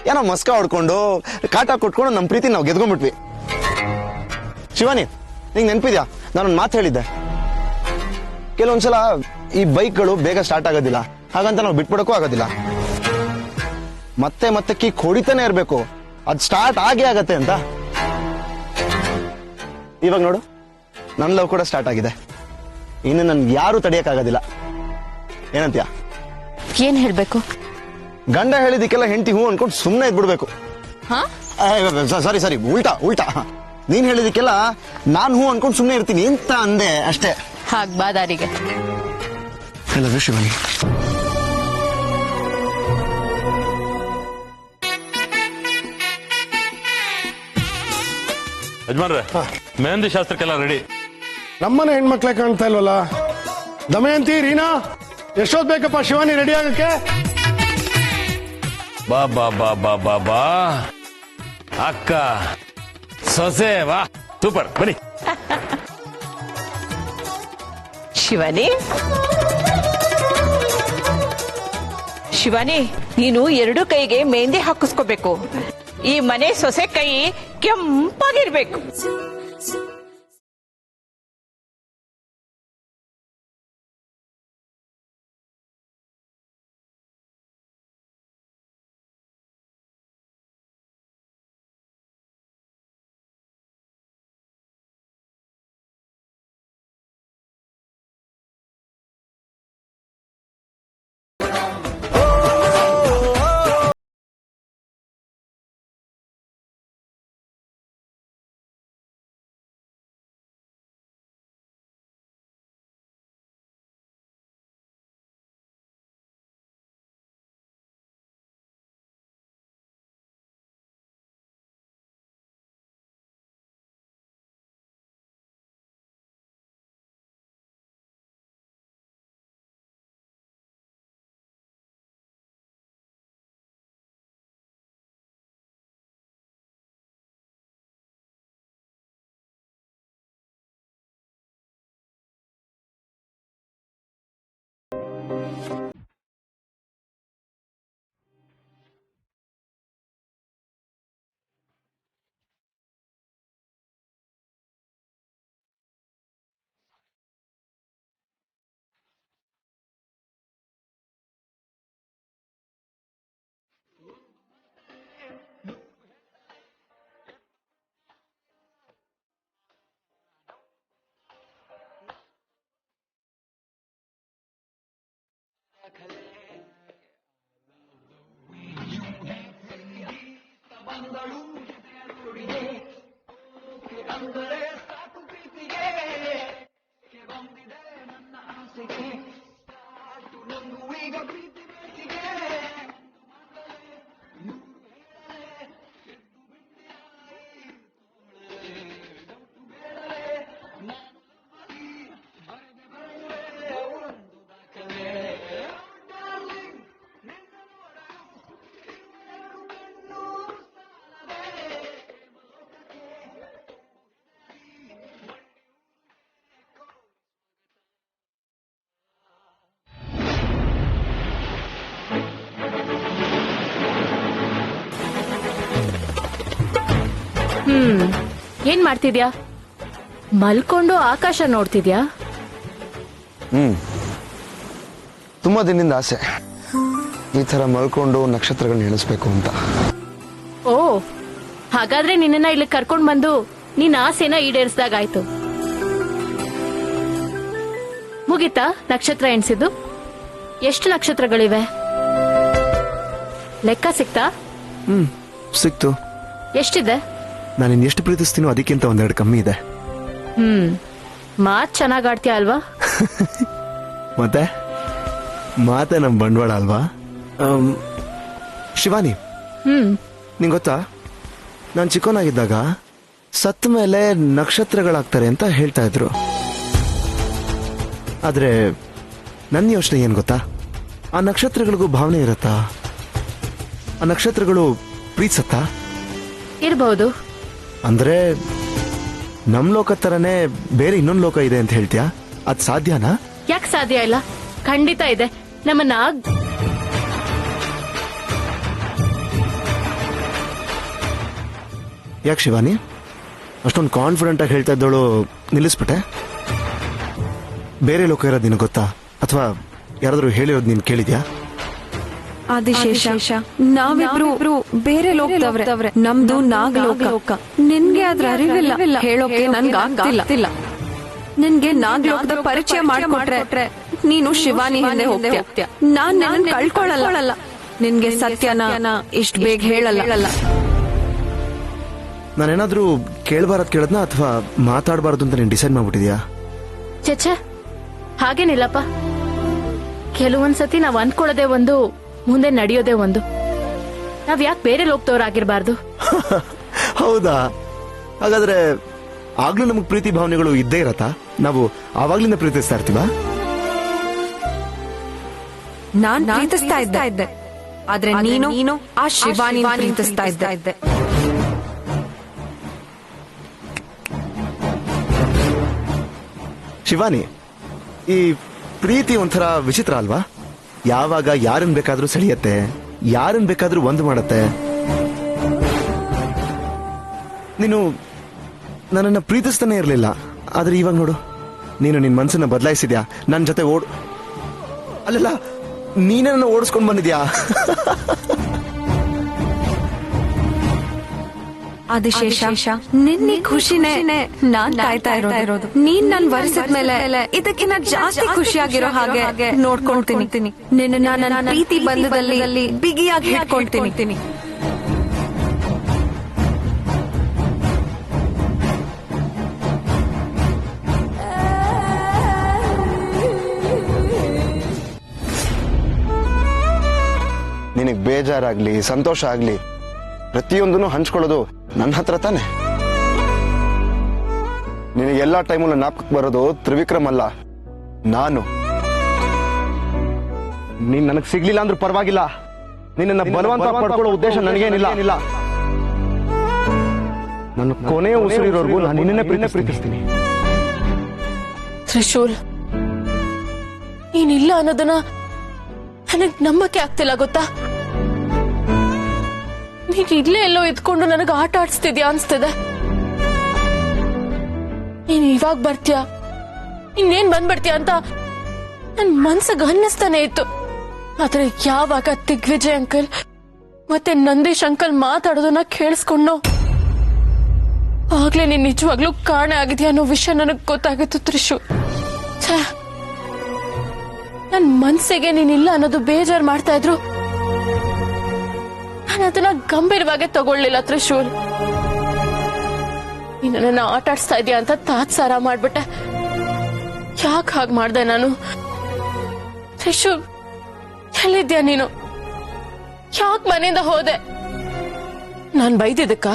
ಏನೋ ಮಸ್ಕ ಹೊಡ್ಕೊಂಡು ಕಾಟ ಕೊಟ್ಕೊಂಡು ನಮ್ಮ ಪ್ರೀತಿ ನಾವು ಗೆದ್ಕೊಂಡ್ಬಿಟ್ವಿ. ಶಿವಾನಿ, ನಿಂಗೆ ನೆನಪಿದ್ಯಾ ನಾನೊಂದು ಮಾತು ಹೇಳಿದ್ದೆ? ಕೆಲವೊಂದ್ಸಲ ಈ ಬೈಕ್ಗಳು ಬೇಗ ಸ್ಟಾರ್ಟ್ ಆಗೋದಿಲ್ಲ, ಹಾಗಂತ ನಾವು ಬಿಟ್ಬಿಡಕ್ಕೂ ಆಗೋದಿಲ್ಲ. ಮತ್ತೆ ಮತ್ತೆ ಕಿಕ್ ಹೊಡಿತಾನೆ ಇರಬೇಕು, ಅದು ಸ್ಟಾರ್ಟ್ ಆಗೇ ಆಗತ್ತೆ ಅಂತ. ಇವಾಗ ನೋಡು, ನನ್ನ ಲವ್ ಕೂಡ ಸ್ಟಾರ್ಟ್ ಆಗಿದೆ. ಇನ್ನು ನನ್ಗೆ ಯಾರು ತಡೆಯಕ್ಕಾಗೋದಿಲ್ಲ. ಏನಂತೀಯ? ಏನ್ ಹೇಳ್ಬೇಕು? ಗಂಡ ಹೇಳಿದಕ್ಕೆಲ್ಲ ಹೆಂಡತಿ ಹೂ ಅನ್ಕೊಂಡು ಸುಮ್ಮನೆ ಇದ್ಬಿಡ್ಬೇಕು. ಸಾರಿ, ಉಲ್ಟಾ. ನೀನ್ ಹೇಳಿದಕ್ಕೆಲ್ಲ ನಾನ್ ಹೂ ಅನ್ಕೊಂಡು ಸುಮ್ಮನೆ ಇರ್ತೀನಿ ಅಂತ ಅಂದೆ ಅಷ್ಟೇ. ಹಾಗ್ ಬಾ ದಾರಿಗೆ. I love you Shivani. ಯಜಮಾನ್ರೆ, ಮೆಹಂದಿ ಶಾಸ್ತ್ರಕ್ಕೆಲ್ಲ ರೆಡಿ. ನಮ್ಮನೆ ಹೆಣ್ಮಕ್ಳೇ ಕಾಣ್ತಾ ಇಲ್ವಲ್ಲ? ದಮಯಂತಿ, ರೀನಾ, ಎಷ್ಟೊತ್ತು ಬೇಕಪ್ಪ ಶಿವಾನಿ ರೆಡಿ ಆಗಕ್ಕೆ? ಬಾ ಬಾ ಬಾ ಬಾ ಬಾ ಬಾ ಅಕ್ಕ ಸೊಸೆ, ವಾ ಸೂಪರ್, ಬನ್ನಿ. ಶಿವಾನಿ, ನೀನು ಎರಡು ಕೈಗೆ ಮೆಹಂದಿ ಹಾಕಿಸ್ಕೋಬೇಕು. ಈ ಮನೆ ಸೊಸೆ ಕೈ ಕೆಂಪಾಗಿರ್ಬೇಕು. ಏನ್ ಮಾಡ್ತಿದ್ಯಾ? ಮಲ್ಕೊಂಡು ಆಕಾಶ ನೋಡ್ತಿದ್ಯಾ? ತುಂಬಾ ದಿನದಿಂದ ಆಸೆ ಈ ತರ ಮಲ್ಕೊಂಡು ನಕ್ಷತ್ರಗಳನ್ನ ಎಣಿಸ್ಬೇಕು ಅಂತ. ಓ, ಹಾಗಾದ್ರೆ ನಿನ್ನ ಇಲ್ಲಿ ಕರ್ಕೊಂಡ್ ಬಂದು ನಿನ್ನ ಆಸೆನ ಈಡೇರಿಸ್ದಾಗಾಯ್ತು. ಮುಗಿತಾ ನಕ್ಷತ್ರ ಎಣಿಸಿದ್ದು? ಎಷ್ಟು ನಕ್ಷತ್ರಗಳಿವೆ? ಲೆಕ್ಕ ಸಿಕ್ತಾ? ಸಿಕ್ತು. ಎಷ್ಟಿದೆ? ನಾನು ಎಷ್ಟು ಪ್ರೀತಿಸ್ತೀನೋ ಅದಕ್ಕಿಂತ ಒಂದೆರಡು ಕಮ್ಮಿ ಇದೆ. ಮಾತ್ ಚೆನ್ನಾಗ್ ಆಡ್ತೀಯ ಅಲ್ವಾ? ಮತ್ತೆ ಮಾತೆ ನಮ್ ಬಂಡವಾಳ ಅಲ್ವಾ? ಶಿವಾನಿ, ನಿಂಗ್ ಗೊತ್ತಾ, ನಾನು ಚಿಕ್ಕವನಾಗಿದ್ದಾಗ ಸತ್ತ ಮೇಲೆ ನಕ್ಷತ್ರಗಳಾಗ್ತಾರೆ ಅಂತ ಹೇಳ್ತಾ ಇದ್ರು. ಆದ್ರೆ ನನ್ನ ಯೋಚನೆ ಏನ್ ಗೊತ್ತಾ, ಆ ನಕ್ಷತ್ರಗಳಿಗೂ ಭಾವನೆ ಇರತ್ತಾ? ಆ ನಕ್ಷತ್ರಗಳು ಪ್ರೀತಿಸತ್ತಾ? ಇರಬಹುದು. ಅಂದ್ರೆ ನಮ್ ಲೋಕ ತರನೇ ಬೇರೆ ಇನ್ನೊಂದು ಲೋಕ ಇದೆ ಅಂತ ಹೇಳ್ತೀಯಾ? ಅದ್ ಸಾಧ್ಯನಾ? ಯಾಕೆ ಸಾಧ್ಯ ಇಲ್ಲ? ಖಂಡಿತ ಇದೆ. ನಮ್ಮನ್ನ ಯಾಕೆ ಶಿವಾನಿ ಅಷ್ಟೊಂದು ಕಾನ್ಫಿಡೆಂಟ್ ಆಗಿ ಹೇಳ್ತಾ ಇದ್ದವಳು ನಿಲ್ಲಿಸ್ಬಿಟ್ಟೆ? ಬೇರೆ ಲೋಕ ಇರೋದು ನಿನಗೆ ಗೊತ್ತಾ, ಅಥವಾ ಯಾರಾದ್ರೂ ಹೇಳಿರೋದು ನೀನ್ ಕೇಳಿದ್ಯಾ? ಆದಿಶೇಷ, ನಾವಿಬ್ರು ಬೇರೆ ಲೋಕದವ್ರೆ. ನಮ್ದು ನಾಗಲೋಕ. ನಿನ್ಗೆ ಅದ್ರ ಅರಿವಿಲ್ಲ, ಹೇಳೋಕೆ ನನ್ಗೆ ಆಗ್ತಿಲ್ಲ. ನಿನ್ಗೆ ನಾಗಲೋಕದ ಪರಿಚಯ ಮಾಡ್ಕೊಟ್ರೆ ನೀನು ಶಿವಾನಿ ಹಿಂದೆ ಹೋಗ್ತೀಯ. ನಾನ್ ನಿನ್ನ ಕಳ್ಕೊಳ್ಳಲ್ಲ. ನಿನ್ಗೆ ಸತ್ಯನ ಇಷ್ಟ ಬೇಗ ಹೇಳಲ್ಲ. ನಾನೇನಾದ್ರೂ ಕೇಳಬಾರದ್ ಕೇಳದ್ನ ಅಥವಾ ಮಾತಾಡಬಾರ್ದು ಅಂತ ನೀನ್ ಡಿಸೈಡ್ ಮಾಡ್ಬಿಟ್ಟಿದ್ಯಾ? ಚಚ್ಚೆ, ಹಾಗೇನಿಲ್ಲಪ್ಪ. ಕೆಲವೊಂದ್ಸತಿ ನಾವ್ ಅನ್ಕೊಳ್ಳೋದೇ ಒಂದು, ಮುಂದೆ ನಡೆಯೋದೇ ಒಂದು. ನಾವ್ ಯಾಕೆ ಬೇರೆ ಲೋಕದವ್ರಾಗಿರ್ಬಾರ್ದು? ಹೌದಾ? ಹಾಗಾದ್ರೆ ಆಗ್ಲೂ ನಮಗ್ ಪ್ರೀತಿ ಭಾವನೆಗಳು ಇದ್ದೇ ಇರತ್ತಾ? ನಾವು ಆವಾಗ್ಲಿಂದ ಪ್ರೀತಿಸ್ತಾ ಇರ್ತೀವ? ನಾನ್ ಪ್ರೀತಿಸ್ತಾ ಇದ್ದೆ, ಆದ್ರೆ ನೀನು ಆ ಶಿವಾನಿ ಪ್ರೀತಿಸ್ತಾ ಇದ್ದೆ. ಶಿವಾನಿ, ಈ ಪ್ರೀತಿ ಒಂಥರ ವಿಚಿತ್ರ ಅಲ್ವಾ? ಯಾವಾಗ ಯಾರನ್ ಬೇಕಾದ್ರೂ ಸೆಳೆಯತ್ತೆ, ಯಾರನ್ ಬೇಕಾದ್ರೂ ಒಂದು ಮಾಡತ್ತೆ. ನೀನು ನನ್ನನ್ನ ಪ್ರೀತಿಸ್ತಾನೆ ಇರ್ಲಿಲ್ಲ, ಆದ್ರೆ ಇವಾಗ ನೋಡು, ನೀನು ನಿನ್ ಮನ್ಸನ್ನ ಬದಲಾಯಿಸಿದ್ಯಾ. ನನ್ ಜೊತೆ ಅಲ್ಲಲ್ಲ, ನೀನೇ ನನ್ನ ಓಡಿಸ್ಕೊಂಡ್ ಬಂದಿದ್ಯಾ. ಆದಿಶೇಷ, ನಿನ್ನೆ ಖುಷಿನೇ ನಾನ್ ಕಾಯ್ತಾ ಇರೋದು. ನೀನ್ ನನ್ ವರಿಸಿದ್ಮೇಲೆ ಇದಕ್ಕಿಂತ ಜಾಸ್ತಿ ಖುಷಿಯಾಗಿರೋ ಹಾಗೆ ನೋಡ್ಕೊಳ್ತೀನಿ. ನಿನ್ನ ನನ್ನ ಪ್ರೀತಿ ಬಂಧದಲ್ಲಿ ಬಿಗಿಯಾಗಿ ಹಿಡ್ಕೊಳ್ತೀನಿ. ನಿನಗ್ ಬೇಜಾರಾಗ್ಲಿ ಸಂತೋಷ ಆಗ್ಲಿ ಪ್ರತಿಯೊಂದನ್ನು ಹಂಚ್ಕೊಳ್ಳೋದು ನನ್ನ ಹತ್ರ ತಾನೆ. ನಿನಗೆ ಎಲ್ಲಾ ಟೈಮಲ್ಲೂ ಜ್ಞಾಪಕಕ್ಕೆ ಬರೋದು ತ್ರಿವಿಕ್ರಮ್ ಅಲ್ಲ, ನಾನು. ನೀನ್ ನನಗ್ ಸಿಗ್ಲಿಲ್ಲ ಅಂದ್ರೂ ಪರವಾಗಿಲ್ಲ, ನಿನ್ನ ಬಲವಂತ ಪಡ್ಕೊಳ್ಳೋ ಉದ್ದೇಶ ನನಗೇನಿಲ್ಲ. ನನ್ನ ಕೊನೆಯ ಉಸಿರಿರೋರ್ಗೂ ನಾನು ನಿನ್ನೆ ಪ್ರೀತಿಸ್ತೀನಿ. ತ್ರಿಶೂಲ್, ನೀನಿಲ್ಲ ಅನ್ನೋದನ್ನ ನನಗ್ ನಂಬಕ್ಕೆ ಆಗ್ತಿಲ್ಲ ಗೊತ್ತಾ? ನೀನ್ ಇಲ್ಲೇ ಎಲ್ಲೋ ಇದ್ಕೊಂಡು ನನಗೆ ಆಟ ಆಡಿಸ್ತಿದ್ಯಾ ಅನ್ಸ್ತಿದೆ. ನೀನ್ ಇವಾಗ ಬರ್ತೀಯ, ಇನ್ನೇನ್ ಬಂದ್ಬಿಡ್ತೀಯ ಅಂತ ನನ್ ಮನ್ಸಿಗೆ ಅನ್ನಿಸ್ತಾನೆ ಇತ್ತು. ಆದ್ರೆ ಯಾವಾಗ ದಿಗ್ವಿಜಯ್ ಅಂಕಲ್ ಮತ್ತೆ ನಂದೀಶ್ ಅಂಕಲ್ ಮಾತಾಡೋದನ್ನ ಕೇಳಿಸ್ಕೊಂಡು ಆಗ್ಲೇ ನೀನ್ ನಿಜವಾಗ್ಲೂ ಕಾಣೆ ಆಗಿದ್ಯಾ ಅನ್ನೋ ವಿಷಯ ನನಗ್ ಗೊತ್ತಾಗಿತ್ತು ತ್ರಿಶೂಲ್. ನನ್ ಮನ್ಸಿಗೆ ನೀನಿಲ್ಲ ಅನ್ನೋದು ಬೇಜಾರ್ ಮಾಡ್ತಾ ಇದ್ರು. ನಾನು ಅದನ್ನ ಗಂಭೀರವಾಗಿ ತಗೊಳ್ಳಿಲ್ಲ ತ್ರಿಶೂಲ್. ನೀನು ನನ್ನ ಆಟ ಆಡಿಸ್ತಾ ಇದೀಯ ಅಂತ ತಾತ್ಸಾರ ಮಾಡ್ಬಿಟ್ಟೆ. ಯಾಕೆ ಹಾಗೆ ಮಾಡ್ದೆ ನಾನು? ತ್ರಿಶೂಲ್, ಎಲ್ಲಿದ್ಯಾ ನೀನು? ಯಾಕೆ ಮನೆಯಿಂದ ಹೋದೆ? ನಾನ್ ಬೈದಿದ್ದಕ್ಕ?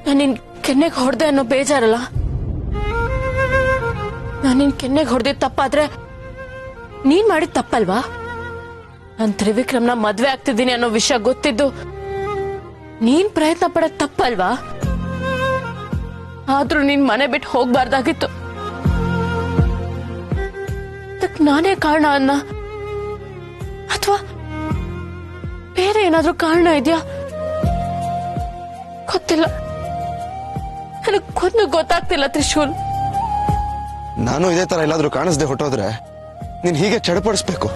ನಾನು ನಿನ್ ಕೆನ್ನೆಗೆ ಹೊಡೆದೆ ಅನ್ನೋ ಬೇಜಾರಲ್ಲ? ನಾನು ನಿನ್ ಕೆನ್ನೆಗೆ ಹೊಡೆದಿದ್ ತಪ್ಪಾದ್ರೆ ನೀನ್ ಮಾಡಿದ ತಪ್ಪಲ್ವಾ? ನಾನ್ ತ್ರಿವಿಕ್ರಮ್ನ ಮದ್ವೆ ಆಗ್ತಿದ್ದೀನಿ ಅನ್ನೋ ವಿಷಯ ಗೊತ್ತಿದ್ದು ನೀನ್ ಪ್ರಯತ್ನ ಪಡೋದ್ ತಪ್ಪಲ್ವಾ? ಆದ್ರೂ ನೀನ್ ಮನೆ ಬಿಟ್ಟು ಹೋಗ್ಬಾರ್ದಾಗಿತ್ತು. ಅದಕ್ ನಾನೇ ಕಾರಣ ಅನ್ನ ಅಥವಾ ಬೇರೆ ಏನಾದ್ರೂ ಕಾರಣ ಇದೆಯಾ? ಗೊತ್ತಿಲ್ಲ, ನನಗೊಂದು ಗೊತ್ತಾಗ್ತಿಲ್ಲ ತ್ರಿಶೂಲ್. ನಾನು ಇದೇ ತರ ಎಲ್ಲಾದ್ರೂ ಕಾಣಿಸ್ದೆ ಹೊಟ್ಟೋದ್ರೆ ನೀನ್ ಹೀಗೆ ಚಡಪಡಿಸ್ಬೇಕು.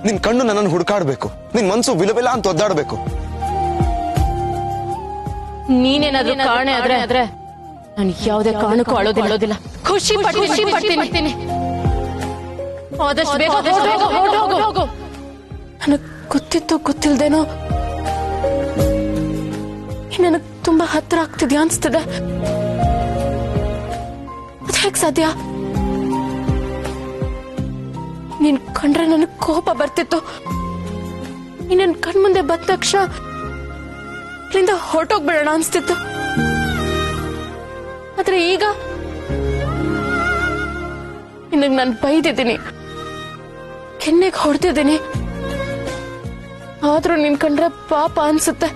ನಿನ್ ಕಣ್ಣು ನನ್ನನ್ನು ಹುಡುಕಾಡ್ಬೇಕು, ನಿನ್ ಮನ್ಸು ವಿಲವಿಲ ಅಂತ ಒದ್ದಾಡ್ಬೇಕು. ನೀನೇನಾದ್ರೂ ಕಾರಣ ಆದ್ರೆ ನಾನು ಯಾವುದೇ ಕಾರಣಕ್ಕೂ ಅಳೋದಿಲ್ಲ. ಖುಷಿ ಪಡ್ತೀನಿ. ಆದಷ್ಟು ಬೇಗ ಹೋಗು. ನನಗ್ ಗೊತ್ತಿತ್ತು ಗೊತ್ತಿಲ್ದೇನೋ ನನಗ್ ತುಂಬಾ ಹತ್ರ ಆಗ್ತಿದ್ಯಾ ಅನ್ಸ್ತದೆ. ಅದ್ ಹೇಗ್ ಸಾಧ್ಯ? ನೀನ್ ಕಂಡ್ರೆ ನನಗ್ ಕೋಪ ಬರ್ತಿತ್ತು. ನೀನ್ ನನ್ ಕಣ್ಮುಂದೆ ಬಂದ ತಕ್ಷಣ ಇಲ್ಲಿಂದ ಹೊರಟೋಗ್ಬಿಡೋಣ ಅನ್ಸ್ತಿತ್ತು. ಆದ್ರೆ ಈಗ ನಿನಗ್ ನಾನು ಬೈದಿದ್ದೀನಿ, ಕೆನ್ನೆಗೆ ಹೊಡೆದಿದ್ದೀನಿ. ಆದ್ರೂ ನಿನ್ ಕಂಡ್ರೆ ಪಾಪ ಅನ್ಸುತ್ತೆ.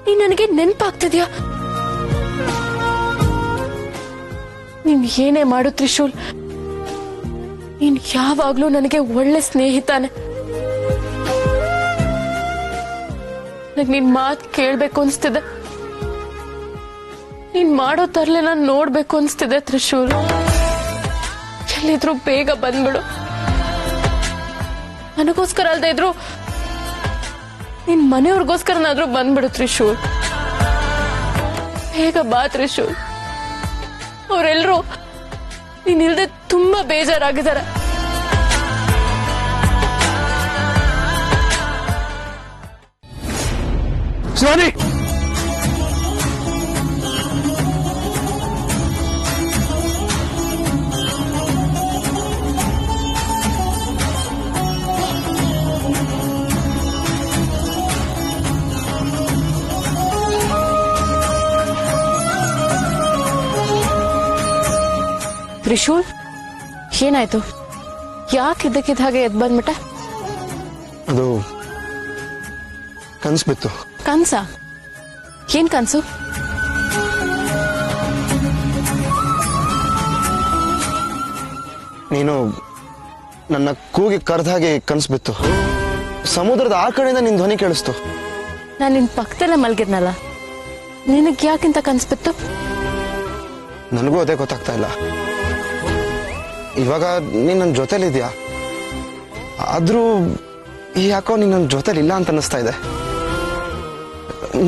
ನೀನ್ ನನಗೆ ನೆನಪಾಗ್ತಿದ್ಯಾ? ನೀನ್ ಏನೇ ಮಾಡು ತ್ರಿಶೂಲ್, ನೀನ್ ಯಾವಾಗ್ಲೂ ನನಗೆ ಒಳ್ಳೆ ಸ್ನೇಹಿತಾನೆ. ನನಗ್ ನಿನ್ ಮಾತ್ ಕೇಳ್ಬೇಕು ಅನ್ಸ್ತಿದೆ. ನೀನ್ ಮಾಡೋ ತರ್ಲೆ ನಾನ್ ನೋಡ್ಬೇಕು ಅನ್ಸ್ತಿದೆ ತ್ರಿಶೂಲ್. ಎಲ್ಲಿದ್ರು ಬೇಗ ಬಂದ್ಬಿಡು. ನನಗೋಸ್ಕರ ಅಲ್ದೇ ಇದ್ರು ನಿನ್ ಮನೆಯವ್ರಿಗೋಸ್ಕರನಾದ್ರೂ ಬಂದ್ಬಿಡು ತ್ರಿಶೂಲ್. ಬೇಗ ಬಾ ತ್ರಿಶೂಲ್. ಅವರೆಲ್ಲರೂ ನೀನ್ ಇಲ್ದೆ ತುಂಬಾ ಬೇಜಾರಾಗಿದ್ದಾರೆ. ಶಿವಾನಿ, ತ್ರಿಶೂಲ್, ಏನಾಯ್ತು? ಯಾಕೆ ಇದ್ದಕ್ಕಿದ್ದ ಹಾಗೆ ಎದ್ ಬಂದ್ಬಿಟ್ಟ? ಅದು ಕನ್ಸ್ ಬಿತ್ತು. ಕನ್ಸ? ಏನ್ ಕನ್ಸು? ನೀನು ನನ್ನ ಕೂಗಿ ಕರೆದ ಹಾಗೆ ಕನ್ಸ್ ಬಿತ್ತು. ಸಮುದ್ರದ ಆ ಕಡೆಯಿಂದ ನಿನ್ ಧ್ವನಿ ಕೇಳಿಸ್ತು. ನಾನು ನಿನ್ ಪಕ್ಕದಲ್ಲೇ ಮಲ್ಗಿದ್ನಲ್ಲ, ನಿನಗ್ ಯಾಕಿಂತ ಕನ್ಸ್ಬಿತ್ತು? ನನಗೂ ಅದೇ ಗೊತ್ತಾಗ್ತಾ ಇಲ್ಲ. ಇವಾಗ ನೀನ್ ನನ್ನ ಜೊತೆಲಿದ್ಯಾ, ಆದ್ರೂ ಯಾಕೋ ನೀನ್ ನನ್ನ ಜೊತೆಲಿ ಇಲ್ಲ ಅಂತ ಅನಿಸ್ತಾ ಇದೆ.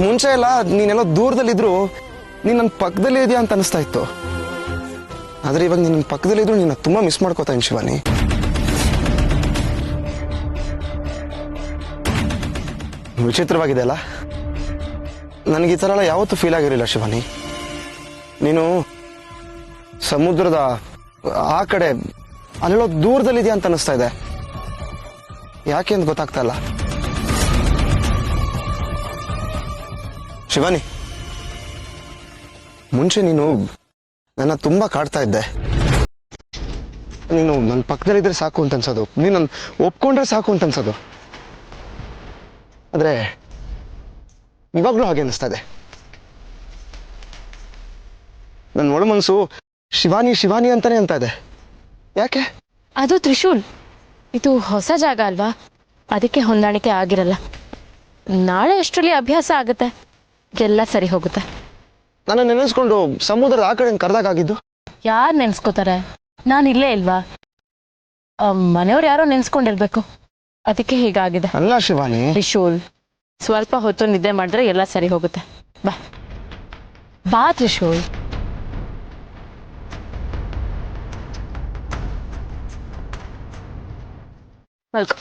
ಮುಂಚೆ ಎಲ್ಲ ನೀನೆಲ್ಲೋ ದೂರದಲ್ಲಿದ್ರು ನೀನ್ ನನ್ನ ಪಕ್ಕದಲ್ಲಿ ಇದೆಯಾ ಅಂತ ಅನಿಸ್ತಾ ಇತ್ತು. ಆದ್ರೆ ಇವಾಗ ನೀನ್ ನನ್ನ ಪಕ್ಕದಲ್ಲಿದ್ರು ನಿನ್ನ ತುಂಬಾ ಮಿಸ್ ಮಾಡ್ಕೋತಾ ಇನ್ ಶಿವಾನಿ. ವಿಚಿತ್ರವಾಗಿದೆ ಅಲ್ಲ? ನನಗೆ ಈ ತರ ಎಲ್ಲ ಯಾವತ್ತೂ ಫೀಲ್ ಆಗಿರಲಿಲ್ಲ ಶಿವಾನಿ. ನೀನು ಸಮುದ್ರದ ಆ ಕಡೆ ಅಲ್ಲೆಲ್ಲೋ ದೂರದಲ್ಲಿದೆಯಾ ಅಂತ ಅನಿಸ್ತಾ ಇದೆ. ಯಾಕೆ ಅಂತ ಗೊತ್ತಾಗ್ತಾ ಇಲ್ಲ ಶಿವಾನಿ. ಮುಂಚೆ ನೀನು ನನ್ನ ತುಂಬಾ ಕಾಡ್ತಾ ಇದ್ದೆ. ನೀನು ನನ್ನ ಪಕ್ಕದಲ್ಲಿದ್ರೆ ಸಾಕು ಅಂತ ಅನ್ಸೋದು, ನೀನು ನನ್ನ ಒಪ್ಕೊಂಡ್ರೆ ಸಾಕು ಅಂತ ಅನ್ಸೋದು. ಆದ್ರೆ ಇವಾಗ್ಲೂ ಹಾಗೆ ಅನಿಸ್ತಾ ಇದೆ. ನನ್ನ ಒಳ ಮನಸ್ಸು ಶಿವಾನಿ ಶಿವಾನಿ ಅಂತಾನೆ ಅಂತ ಇದೆ. ಯಾಕೆ? ಅದು ತ್ರಿಶೂಲ್, ಇದು ಹೊಸ ಜಾಗ ಅಲ್ವಾ, ಅದಕ್ಕೆ ಹೊಂದಾಣಿಕೆ ಆಗಿರಲ್ಲ. ನಾಳೆ ಅಷ್ಟರಲ್ಲಿ ಅಭ್ಯಾಸ ಆಗುತ್ತೆ, ಎಲ್ಲ ಸರಿ ಹೋಗುತ್ತೆ. ನನ್ನ ನೆನೆಸ್ಕೊಂಡು ಸಮುದ್ರದ ಆ ಕಡೆ ಕರೆದಾಗಿದ್ದು. ಯಾರು ನೆನ್ಸ್ಕೋತಾರೆ? ನಾನು ಇಲ್ಲೇ ಇಲ್ವಾ? ಮನೆಯವ್ರು ಯಾರೋ ನೆನ್ಸ್ಕೊಂಡಿರ್ಬೇಕು, ಅದಕ್ಕೆ ಹೀಗಾಗಿದೆ. ಅಲ್ಲ ಶಿವಾನಿ. ತ್ರಿಶೂಲ್, ಸ್ವಲ್ಪ ಹೊತ್ತು ನಿದ್ದೆ ಮಾಡಿದ್ರೆ ಎಲ್ಲ ಸರಿ ಹೋಗುತ್ತೆ. ಬಾ ಬಾ ತ್ರಿಶೂಲ್. ಮಲ್ಕೋ.